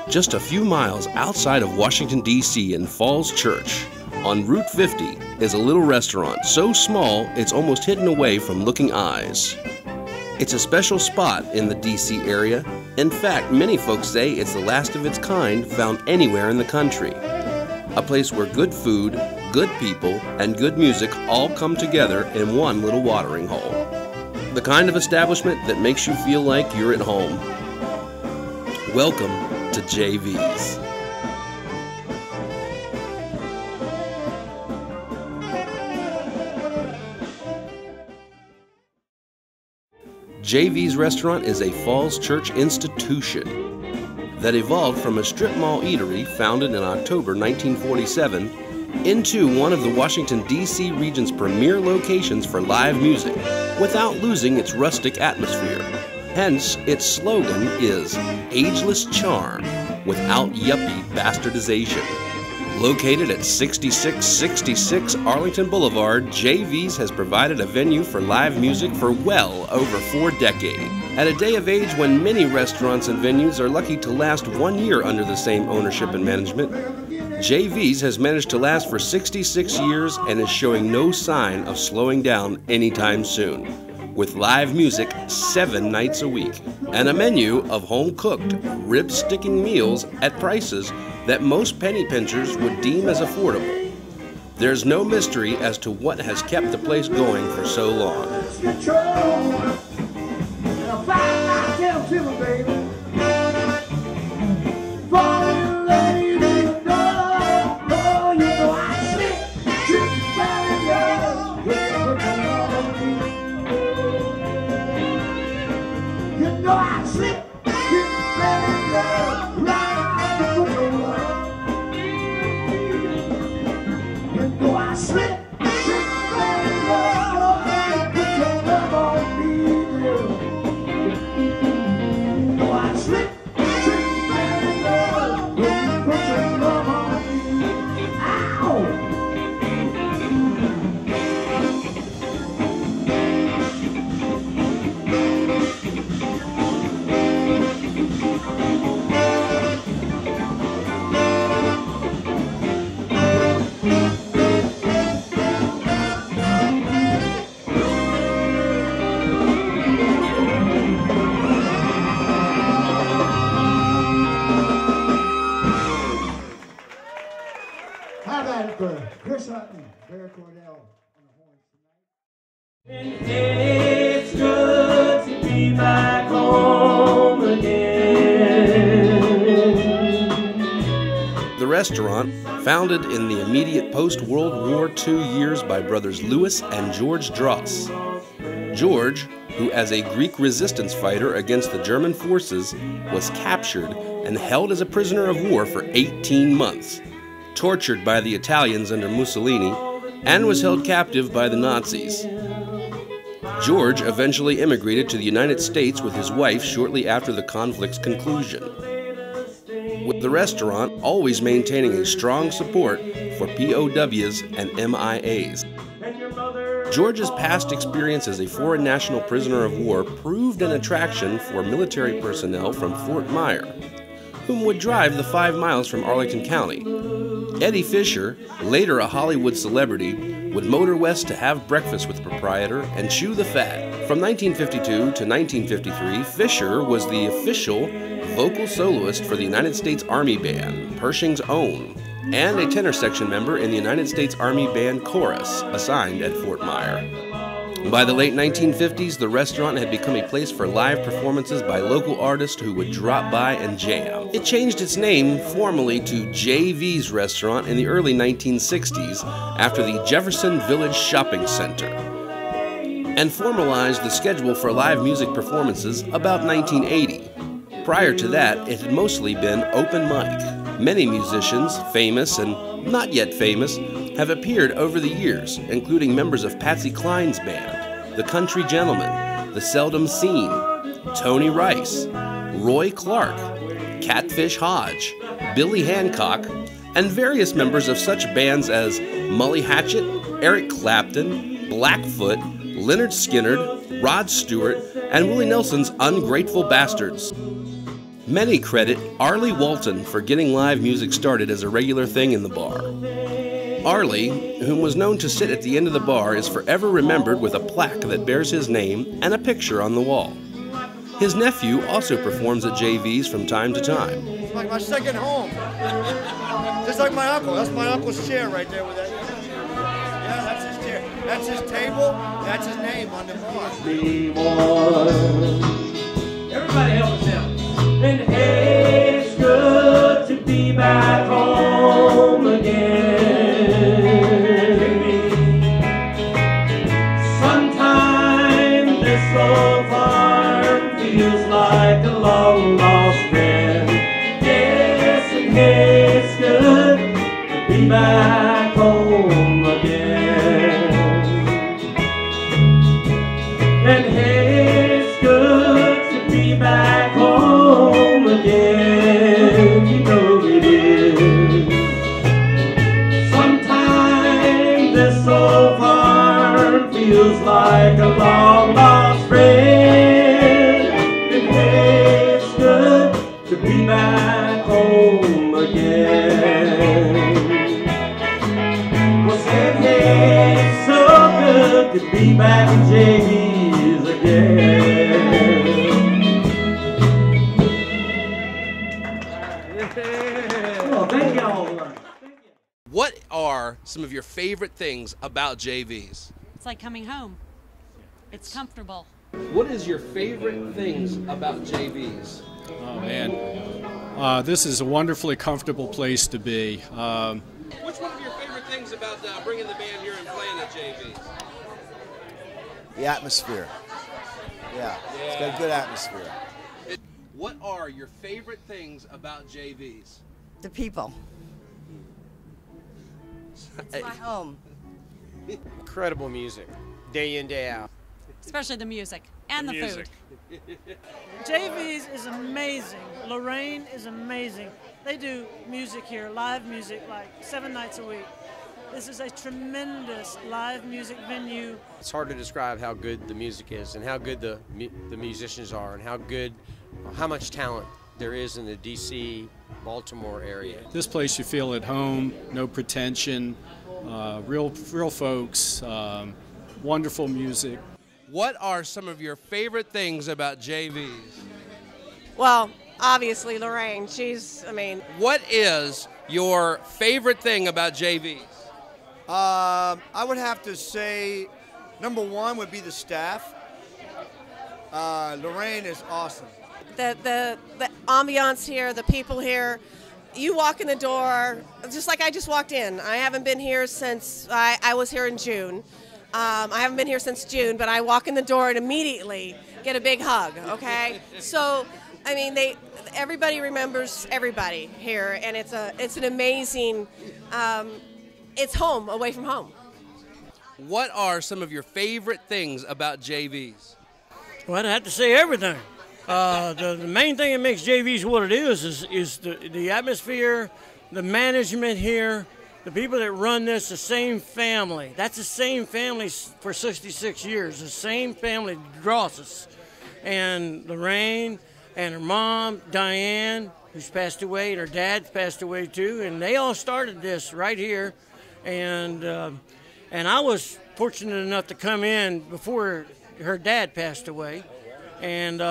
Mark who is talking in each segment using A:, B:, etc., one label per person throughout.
A: Just a few miles outside of Washington, D.C. in Falls Church, on Route 50, is a little restaurant so small it's almost hidden away from looking eyes. It's a special spot in the D.C. area. In fact, many folks say it's the last of its kind found anywhere in the country. A place where good food, good people, and good music all come together in one little watering hole. The kind of establishment that makes you feel like you're at home. Welcome to JV's. JV's Restaurant is a Falls Church institution that evolved from a strip mall eatery founded in October 1947 into one of the Washington, D.C. region's premier locations for live music without losing its rustic atmosphere. Hence, its slogan is Ageless Charm without yuppie bastardization. Located at 6666 Arlington Boulevard, JV's has provided a venue for live music for well over 4 decades. At a day of age when many restaurants and venues are lucky to last 1 year under the same ownership and management, JV's has managed to last for 66 years and is showing no sign of slowing down anytime soon, with live music 7 nights a week and a menu of home-cooked, rib-sticking meals at prices that most penny pinchers would deem as affordable. There's no mystery as to what has kept the place going for so long.
B: And it's good to be back home again.
A: The restaurant, founded in the immediate post-World War II years by brothers Louis and George Dross. George, who as a Greek resistance fighter against the German forces, was captured and held as a prisoner of war for 18 months, tortured by the Italians under Mussolini, and was held captive by the Nazis. George eventually immigrated to the United States with his wife shortly after the conflict's conclusion, with the restaurant always maintaining a strong support for POWs and MIAs. George's past experience as a foreign national prisoner of war proved an attraction for military personnel from Fort Myer, whom would drive the 5 miles from Arlington County. Eddie Fisher, later a Hollywood celebrity, would motor west to have breakfast with the proprietor and chew the fat. From 1952 to 1953, Fisher was the official vocal soloist for the United States Army Band, Pershing's own, and a tenor section member in the United States Army Band Chorus, assigned at Fort Myer. By the late 1950s, the restaurant had become a place for live performances by local artists who would drop by and jam. It changed its name formally to JV's Restaurant in the early 1960s after the Jefferson Village Shopping Center, and formalized the schedule for live music performances about 1980. Prior to that, it had mostly been open mic. Many musicians, famous and not yet famous, have appeared over the years, including members of Patsy Cline's band, The Country Gentlemen, The Seldom Seen, Tony Rice, Roy Clark, Catfish Hodge, Billy Hancock, and various members of such bands as Mully Hatchet, Eric Clapton, Blackfoot, Lynyrd Skynyrd, Rod Stewart, and Willie Nelson's Ungrateful Bastards. Many credit Arlie Walton for getting live music started as a regular thing in the bar. Arlie, whom was known to sit at the end of the bar, is forever remembered with a plaque that bears his name and a picture on the wall. His nephew also performs at JV's from time to time.
C: It's like my second home. Just like my uncle. That's my uncle's chair right there with that. Yeah, that's his chair. That's his table. That's his name on the bar.
B: Everybody help us out. And hey, it's good to be back home again. Sometimes this old farm feels like a long lost friend. Yes, and hey, it's good to be back home again. And hey, it's good to be back home again. You know it is. Sometimes this old farm feels like a long lost friend. And hey, it's good to be back home again. Well, said hey, it's so good to be back in JV's again. Oh, thank y'all.
A: What are some of your favorite things about JV's?
D: It's like coming home. It's comfortable.
A: What is your favorite things about JV's?
E: Oh man, this is a wonderfully comfortable place to be.
A: What's one of your favorite things about bringing the band here and playing at JV's?
C: The atmosphere. Yeah, it's got a good atmosphere.
A: What are your favorite things about JV's?
F: The people. It's my home.
G: Incredible music, day in, day out.
D: Especially the music and the food.
H: JV's is amazing. Lorraine is amazing. They do music here, live music, like 7 nights a week. This is a tremendous live music venue.
G: It's hard to describe how good the music is and how good the musicians are and how much talent there is in the DC, Baltimore area.
E: This place you feel at home, no pretension, real folks, wonderful music.
A: What are some of your favorite things about JV's?
I: Well, obviously Lorraine.
A: What is your favorite thing about JV's?
C: I would have to say, number one would be the staff. Lorraine is awesome.
I: The ambiance here, the people here. You walk in the door, just like I just walked in. I haven't been here since I was here in June. I haven't been here since June, but I walk in the door and immediately get a big hug, okay? So, I mean, everybody remembers everybody here, and it's an amazing, it's home away from home.
A: What are some of your favorite things about JV's?
H: Well, I'd have to say everything. The main thing that makes JV's what it is the atmosphere, the management here, the people that run this, the same family. That's the same family for 66 years, the same family that draws us. And Lorraine and her mom, Diane, who's passed away, and her dad's passed away too, and they all started this right here. And I was fortunate enough to come in before her dad passed away, and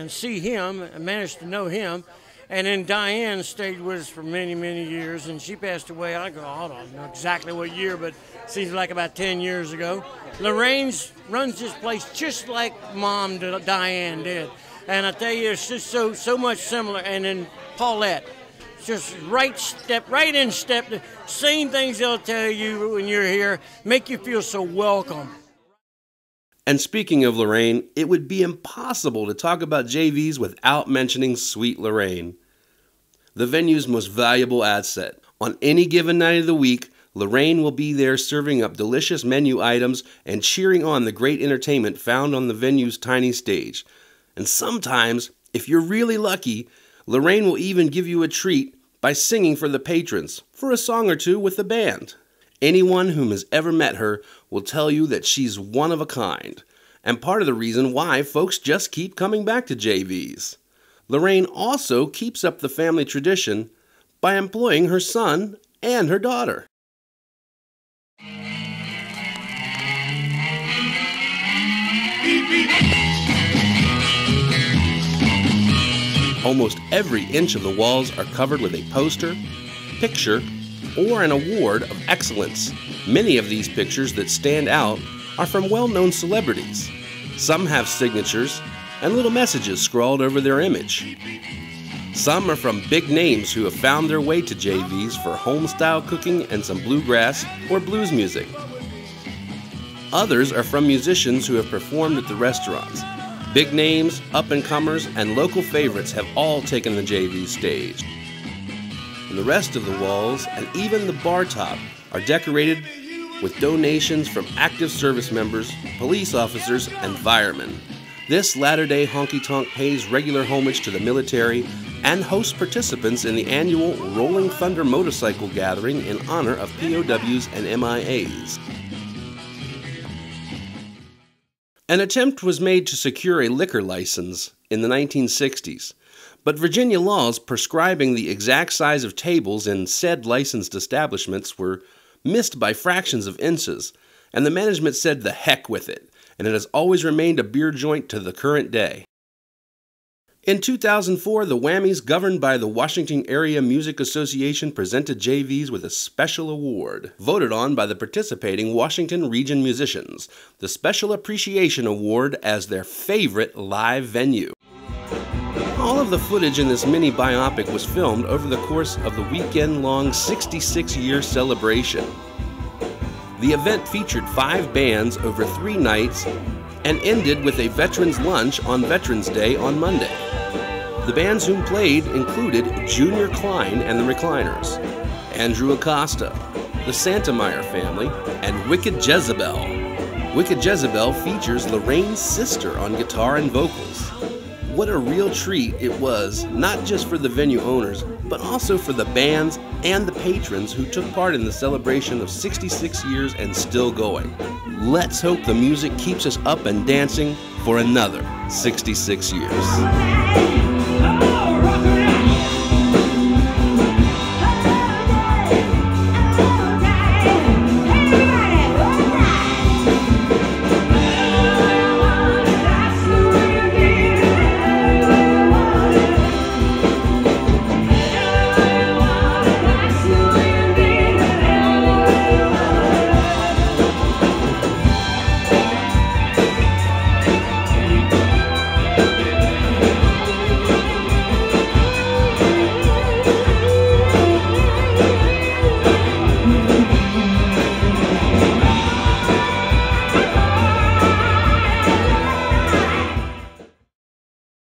H: see him, and managed to know him. And then Diane stayed with us for many, many years, and she passed away, I don't know exactly what year, but it seems like about 10 years ago. Lorraine runs this place just like Mom Diane did. And I tell you, it's just so much similar. And then Paulette, just right in step, the same things they'll tell you when you're here, make you feel so welcome.
A: And speaking of Lorraine, it would be impossible to talk about JV's without mentioning Sweet Lorraine, the venue's most valuable asset. On any given night of the week, Lorraine will be there serving up delicious menu items and cheering on the great entertainment found on the venue's tiny stage. And sometimes, if you're really lucky, Lorraine will even give you a treat by singing for the patrons for a song or two with the band. Anyone whom has ever met her will tell you that she's one of a kind, and part of the reason why folks just keep coming back to JV's. Lorraine also keeps up the family tradition by employing her son and her daughter. Almost every inch of the walls are covered with a poster, picture, or an award of excellence. Many of these pictures that stand out are from well-known celebrities. Some have signatures and little messages scrawled over their image. Some are from big names who have found their way to JV's for home-style cooking and some bluegrass or blues music. Others are from musicians who have performed at the restaurants. Big names, up-and-comers, and local favorites have all taken the JV's stage. And the rest of the walls, and even the bar top, are decorated with donations from active service members, police officers, and firemen. This latter-day honky-tonk pays regular homage to the military and hosts participants in the annual Rolling Thunder motorcycle gathering in honor of POWs and MIAs. An attempt was made to secure a liquor license in the 1960s, but Virginia laws prescribing the exact size of tables in said licensed establishments were missed by fractions of inches, and the management said the heck with it, and it has always remained a beer joint to the current day. In 2004, the Whammies, governed by the Washington Area Music Association, presented JV's with a special award, voted on by the participating Washington Region musicians, the Special Appreciation Award as their favorite live venue. All of the footage in this mini biopic was filmed over the course of the weekend-long 66-year celebration. The event featured 5 bands over 3 nights and ended with a veterans lunch on Veterans Day on Monday. The bands who played included Junior Klein and the Recliners, Andrew Acosta, the Santameyer family, and Wicked Jezebel. Wicked Jezebel features Lorraine's sister on guitar and vocals. What a real treat it was, not just for the venue owners, but also for the bands and the patrons who took part in the celebration of 66 years and still going. Let's hope the music keeps us up and dancing for another 66 years.